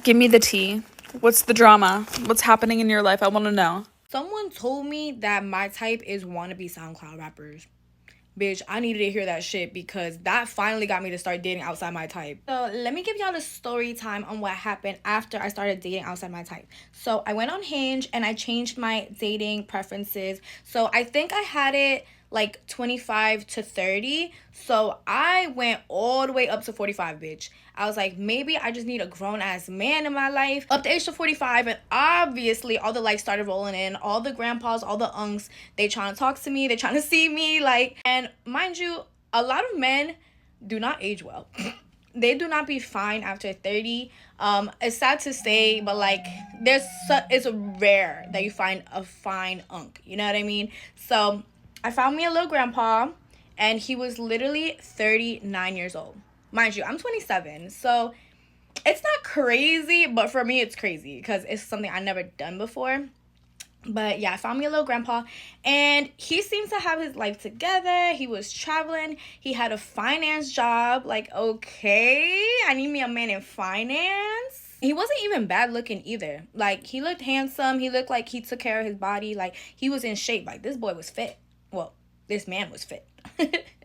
Give me the tea. What's the drama? What's happening in your life? I want to know. Someone told me that my type is wannabe SoundCloud rappers. Bitch, I needed to hear that shit because that finally got me to start dating outside my type. So let me give y'all the story time on what happened after I started dating outside my type. So I went on Hinge and I changed my dating preferences. So I think I had it like 25 to 30. So I went all the way up to 45, bitch. I was like, maybe I just need a grown ass man in my life up to age of 45. And obviously, all the likes started rolling in. All the grandpas, all the unks, they trying to talk to me. They trying to see me. Like, and mind you, a lot of men do not age well. They do not be fine after 30. It's sad to say, but like, it's rare that you find a fine unk. You know what I mean? So I found me a little grandpa, and he was literally 39 years old. Mind you, I'm 27, so it's not crazy, but for me, it's crazy because it's something I never done before. But yeah, I found me a little grandpa, and he seems to have his life together. He was traveling. He had a finance job. Like, okay, I need me a man in finance. He wasn't even bad looking either. Like, he looked handsome. He looked like he took care of his body. Like, he was in shape. Like, this boy was fit. Well, this man was fit.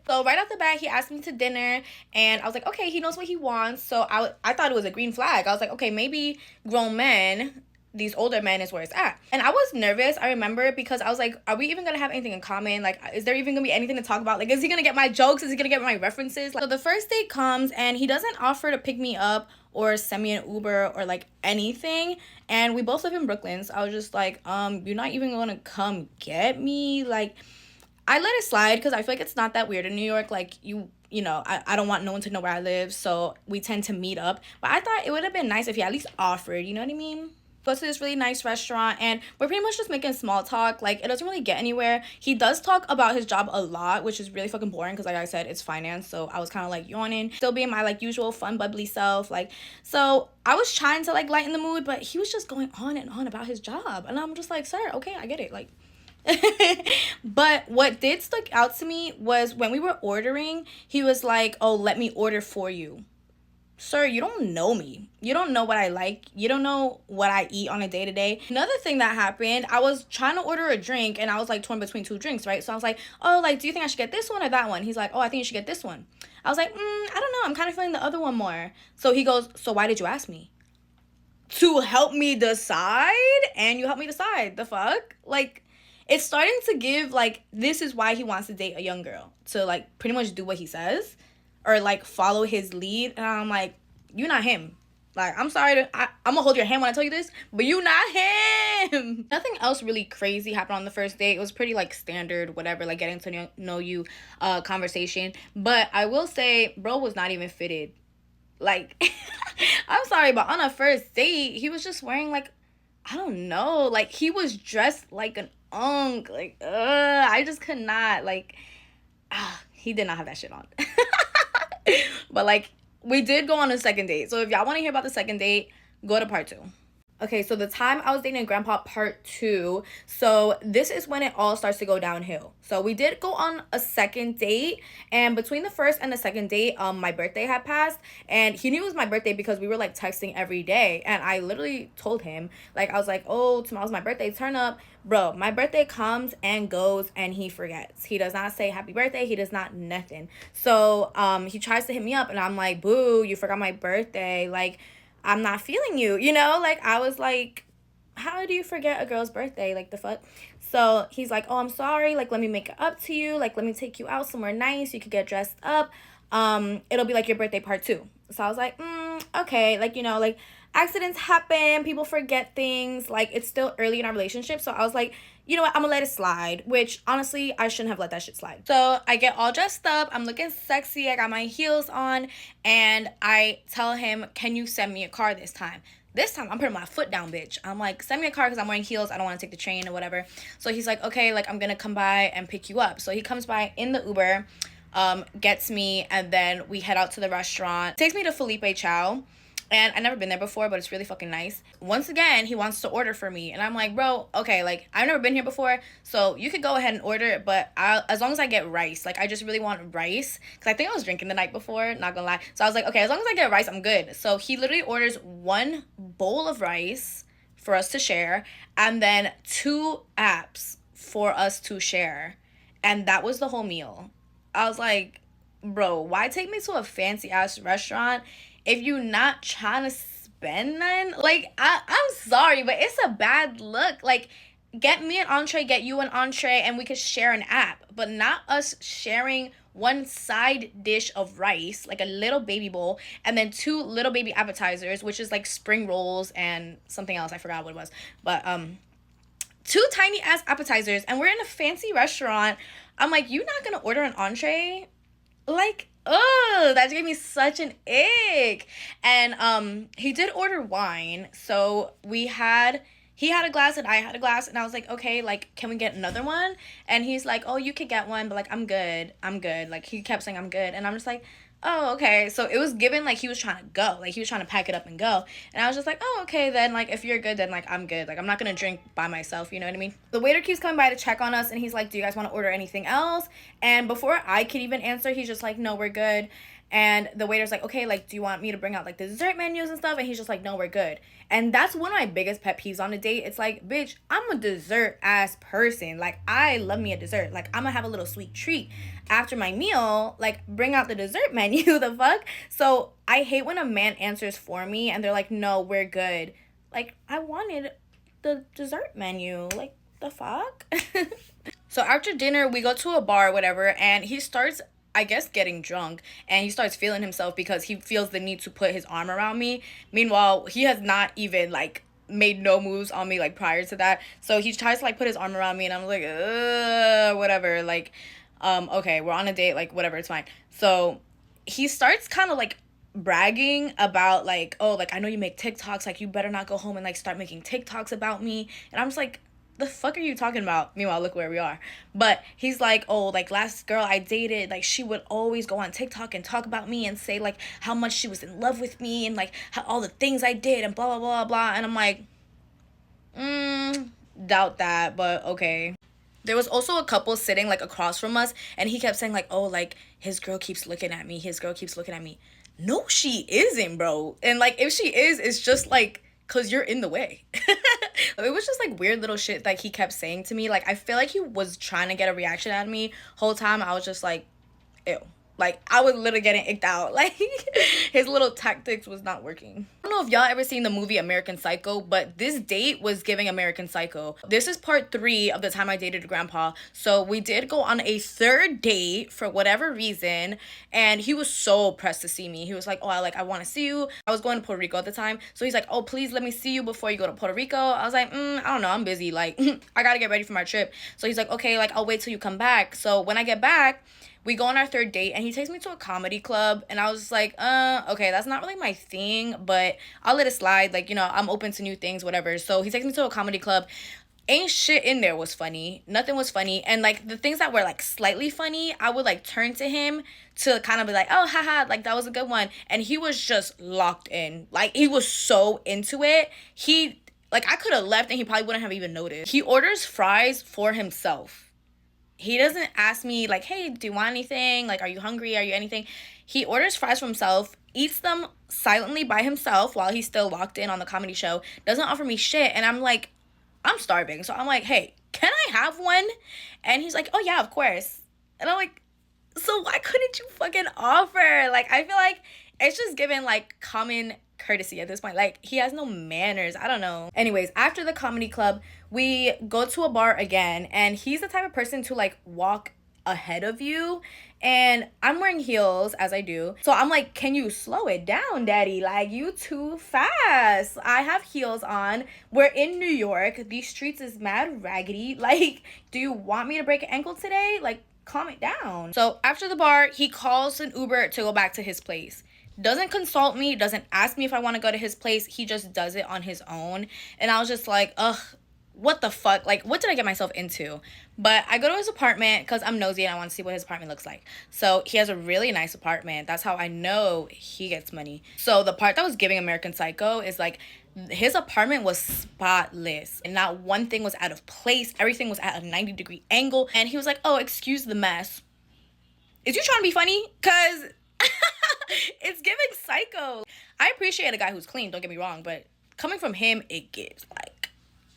So right off the bat, he asked me to dinner, and I was like, okay, he knows what he wants. So I thought it was a green flag. I was like, okay, maybe grown men, these older men, is where it's at. And I was nervous, I remember, because I was like, are we even gonna have anything in common? Like, is there even gonna be anything to talk about? Like, is he gonna get my jokes? Is he gonna get my references? Like, so the first date comes, and he doesn't offer to pick me up or send me an Uber or like anything. And we both live in Brooklyn, so I was just like, you're not even gonna come get me? Like, I let it slide because I feel like it's not that weird in New York. Like, I don't want no one to know where I live, so we tend to meet up. But I thought it would have been nice if he at least offered, you know what I mean? Go to this really nice restaurant, and we're pretty much just making small talk. Like, it doesn't really get anywhere. He does talk about his job a lot, which is really fucking boring because, like I said, it's finance. So I was kind of like yawning, still being my like usual fun, bubbly self. Like, so I was trying to like lighten the mood, but he was just going on and on about his job, and I'm just like, sir, okay, I get it. Like, but what did stick out to me was when we were ordering, he was like, oh, let me order for you. Sir, you don't know me. You don't know what I like. You don't know what I eat on a day to day. Another thing that happened, I was trying to order a drink, and I was like torn between two drinks, right? So I was like, oh, like, do you think I should get this one or that one? He's like, oh, I think you should get this one. I was like, I don't know. I'm kind of feeling the other one more. So he goes, so why did you ask me? To help me decide? And you help me decide. The fuck? Like, it's starting to give like, this is why he wants to date a young girl, to like pretty much do what he says or like follow his lead. And I'm like, you're not him. Like, I'm sorry I'm gonna hold your hand when I tell you this, but you not him. Nothing else really crazy happened on the first date. It was pretty like standard, whatever, like getting to know you conversation. But I will say, bro was not even fitted. Like, I'm sorry, but on a first date, he was just wearing like, I don't know, like he was dressed like an unk. Like, I just could not, like, he did not have that shit on. But like, we did go on a second date. So if y'all want to hear about the second date, go to part 2. Okay, so the time I was dating Grandpa part 2. So this is when it all starts to go downhill. So we did go on a second date, and between the first and the second date, my birthday had passed, and he knew it was my birthday because we were like texting every day, and I literally told him, like, I was like, oh, tomorrow's my birthday, turn up. Bro, my birthday comes and goes, and he forgets. He does not say happy birthday. He does not nothing. So he tries to hit me up, and I'm like, boo, you forgot my birthday. Like, I'm not feeling you, you know? Like, I was like, how do you forget a girl's birthday? Like, the fuck? So he's like, oh, I'm sorry. Like, let me make it up to you. Like, let me take you out somewhere nice. You could get dressed up. It'll be like your birthday part 2. So I was like, okay. Like, like accidents happen. People forget things. Like, it's still early in our relationship. So I was like, you know what, I'm gonna let it slide, which honestly, I shouldn't have let that shit slide. So I get all dressed up, I'm looking sexy, I got my heels on, and I tell him, can you send me a car this time? This time, I'm putting my foot down, bitch. I'm like, send me a car because I'm wearing heels. I don't want to take the train or whatever. So he's like, okay, like, I'm going to come by and pick you up. So he comes by in the Uber, gets me, and then we head out to the restaurant. Takes me to Felipe Chow. And I've never been there before, but it's really fucking nice. Once again, he wants to order for me. And I'm like, bro, okay, like, I've never been here before, so you could go ahead and order it, but as long as I get rice. Like, I just really want rice. Because I think I was drinking the night before, not gonna lie. So I was like, okay, as long as I get rice, I'm good. So he literally orders one bowl of rice for us to share, and then 2 apps for us to share. And that was the whole meal. I was like, bro, why take me to a fancy ass restaurant if you not trying to spend none? Like, I'm sorry, but it's a bad look. Like, get me an entree, get you an entree, and we could share an app, but not us sharing one side dish of rice, like a little baby bowl, and then 2 little baby appetizers, which is like spring rolls and something else. I forgot what it was. But 2 tiny ass appetizers, and we're in a fancy restaurant. I'm like, you not gonna order an entree? Like, oh, that gave me such an ick. And he did order wine, so he had a glass and I had a glass, and I was like, okay, like, can we get another one? And he's like, oh, you could get one, but like, I'm good. Like, he kept saying I'm good, and I'm just like, oh, okay. So it was given like he was trying to go, like he was trying to pack it up and go, and I was just like, oh, okay, then like if you're good, then like I'm good. Like, I'm not gonna drink by myself, you know what I mean? The waiter keeps coming by to check on us, and he's like, do you guys want to order anything else? And before I could even answer, he's just like, no, we're good. And the waiter's like, okay, like, do you want me to bring out like the dessert menus and stuff? And he's just like, no, we're good. And that's one of my biggest pet peeves on a date. It's like, bitch, I'm a dessert ass person. Like, I love me a dessert. Like, I'm gonna have a little sweet treat after my meal. Like, bring out the dessert menu. The fuck? So I hate when a man answers for me and they're like, no, we're good. Like, I wanted the dessert menu. Like, the fuck? So after dinner, we go to a bar or whatever, and he starts, I guess, getting drunk, and he starts feeling himself because he feels the need to put his arm around me. Meanwhile, he has not even like made no moves on me like prior to that. So he tries to like put his arm around me, and I'm like, whatever. Like, okay, we're on a date, like whatever, it's fine. So he starts kind of like bragging about like, oh, like, I know you make TikToks, like you better not go home and like start making TikToks about me. And I'm just like, the fuck are you talking about? Meanwhile, look where we are. But he's like, oh, like last girl I dated, like she would always go on TikTok and talk about me and say like how much she was in love with me and like how all the things I did and blah blah blah blah. And I'm like, doubt that, but okay. There was also a couple sitting like across from us, and he kept saying like, oh, like his girl keeps looking at me, no, she isn't, bro. And like if she is, it's just like because you're in the way. It was just like weird little shit like he kept saying to me. Like I feel like he was trying to get a reaction out of me whole time. I was just like, ew. Like, I was literally getting icked out. Like, his little tactics was not working. I don't know if y'all ever seen the movie American Psycho, but this date was giving American Psycho. This is part 3 of the time I dated grandpa. So we did go on a 3rd date for whatever reason, and he was so pressed to see me. He was like, oh, I want to see you. I was going to Puerto Rico at the time. So he's like, oh, please let me see you before you go to Puerto Rico. I was like, I don't know. I'm busy. Like, I got to get ready for my trip. So he's like, okay, like, I'll wait till you come back. So when I get back, we go on our 3rd date, and he takes me to a comedy club, and I was just like, okay, that's not really my thing, but I'll let it slide. Like, you know, I'm open to new things, whatever. So he takes me to a comedy club. Ain't shit in there was funny. Nothing was funny. And, like, the things that were, like, slightly funny, I would, like, turn to him to kind of be like, oh, haha, like, that was a good one. And he was just locked in. Like, he was so into it. Like, I could have left, and he probably wouldn't have even noticed. He orders fries for himself. He doesn't ask me, like, hey, do you want anything? Like, are you hungry? Are you anything? He orders fries for himself, eats them silently by himself while he's still locked in on the comedy show, doesn't offer me shit, and I'm like, I'm starving. So I'm like, hey, can I have one? And he's like, oh, yeah, of course. And I'm like, so why couldn't you fucking offer? Like, I feel like it's just given, like, common courtesy at this point. Like, he has no manners. I don't know. Anyways, after the comedy club, we go to a bar again, and he's the type of person to like walk ahead of you, and I'm wearing heels as I do. So I'm like, can you slow it down, daddy? Like, you too fast. I have heels on. We're in New York. These streets is mad raggedy. Like, do you want me to break an ankle today? Like, calm it down. So after the bar, he calls an Uber to go back to his place. Doesn't consult me, doesn't ask me if I want to go to his place. He just does it on his own. And I was just like, ugh, what the fuck? Like, what did I get myself into? But I go to his apartment because I'm nosy and I want to see what his apartment looks like. So he has a really nice apartment. That's how I know he gets money. So the part that was giving American Psycho is like, his apartment was spotless and not one thing was out of place. Everything was at a 90-degree angle. And he was like, oh, excuse the mess. Is you trying to be funny? Because it's giving Psycho. I appreciate a guy who's clean, don't get me wrong, but coming from him, it gives.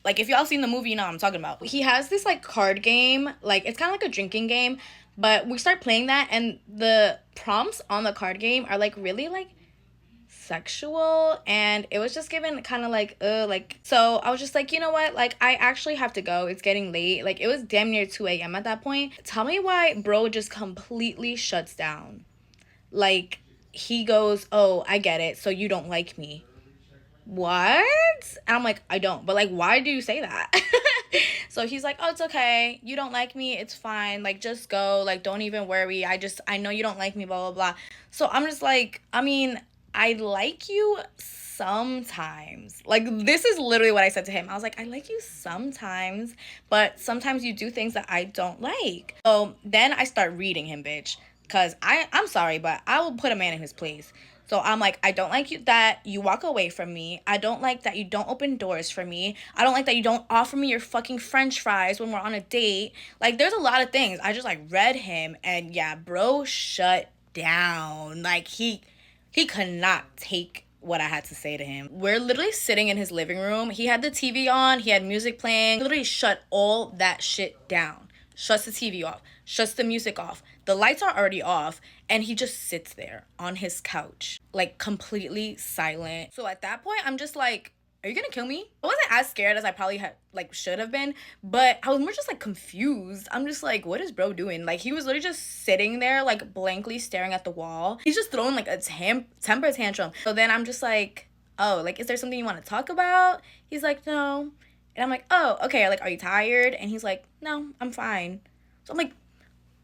Like if y'all seen the movie, you know what I'm talking about. He has this like card game, like it's kind of like a drinking game, but we start playing that, and the prompts on the card game are like really like sexual, and it was just given kind of like so I was just like, you know what, like I actually have to go, it's getting late. Like it was damn near 2 a.m. at that point. Tell me why bro just completely shuts down. Like he goes, oh, I get it, so you don't like me. What? And I'm like, I don't. But like, why do you say that? So he's like, oh, it's okay, you don't like me, it's fine, like just go, like don't even worry, I know you don't like me, blah blah blah. So I'm just like, I mean, I like you sometimes. Like this is literally what I said to him. I was like, I like you sometimes, but sometimes you do things that I don't like. So then I start reading him, bitch, because I'm sorry, but I will put a man in his place. So I'm like, I don't like you that you walk away from me. I don't like that you don't open doors for me. I don't like that you don't offer me your fucking french fries when we're on a date. Like, there's a lot of things. I just, like, read him, and, yeah, bro shut down. Like, he could not take what I had to say to him. We're literally sitting in his living room. He had the TV on. He had music playing. He literally shut all that shit down. Shuts the TV off, shuts the music off. The lights are already off, and he just sits there on his couch, like completely silent. So at that point, I'm just like, are you gonna kill me? I wasn't as scared as I probably should have been, but I was more just like confused. I'm just like, what is bro doing? Like he was literally just sitting there like blankly staring at the wall. He's just throwing like a temper tantrum. So then I'm just like, oh, like is there something you want to talk about? He's like, no. And I'm like, oh, okay, like, are you tired? And he's like, no, I'm fine. So I'm like,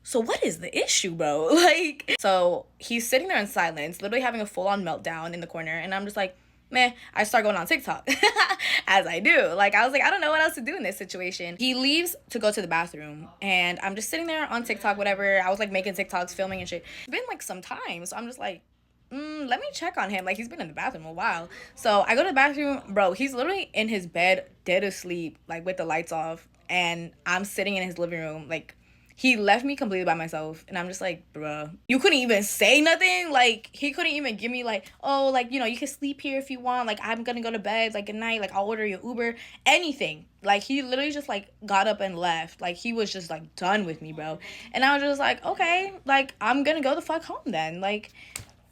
so what is the issue, bro? Like, so he's sitting there in silence, literally having a full-on meltdown in the corner. And I'm just like, meh, I start going on TikTok, as I do. Like, I was like, I don't know what else to do in this situation. He leaves to go to the bathroom, and I'm just sitting there on TikTok, whatever. I was, like, making TikToks, filming and shit. It's been, like, some time, so I'm just like, let me check on him. Like, he's been in the bathroom a while. So I go to the bathroom. Bro, he's literally in his bed, dead asleep, like, with the lights off. And I'm sitting in his living room. Like, he left me completely by myself. And I'm just like, bruh, you couldn't even say nothing? Like, he couldn't even give me, like, oh, like, you know, you can sleep here if you want. Like, I'm gonna go to bed. Like, good night. Like, I'll order you Uber. Anything. Like, he literally just, like, got up and left. Like, he was just, like, done with me, bro. And I was just like, okay. Like, I'm gonna go the fuck home then. Like,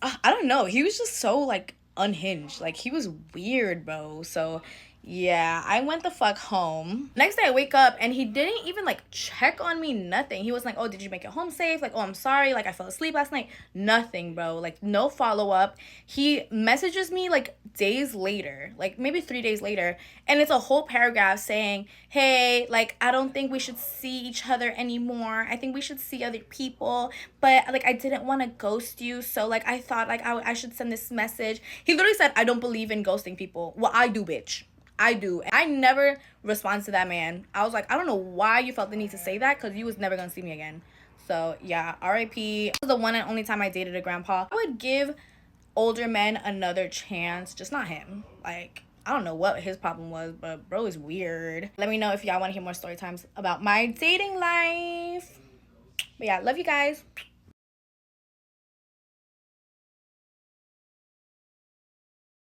I don't know. He was just so, like, unhinged. Like, he was weird, bro. So, yeah, I went the fuck home. Next day, I wake up, and he didn't even, like, check on me, nothing. He was like, oh, did you make it home safe? Like, oh, I'm sorry. Like, I fell asleep last night. Nothing, bro. Like, no follow-up. He messages me, like, days later. Like, maybe 3 days later. And it's a whole paragraph saying, hey, like, I don't think we should see each other anymore. I think we should see other people. But, like, I didn't want to ghost you. So, like, I thought, like, I should send this message. He literally said, I don't believe in ghosting people. Well, I do, bitch. I do. I never responded to that man. I was like, I don't know why you felt the need to say that, because you was never gonna see me again. So yeah, R.I.P. This was the one and only time I dated a grandpa. I would give older men another chance, just not him. Like, I don't know what his problem was, but bro is weird. Let me know if y'all want to hear more story times about my dating life. But yeah, love you guys.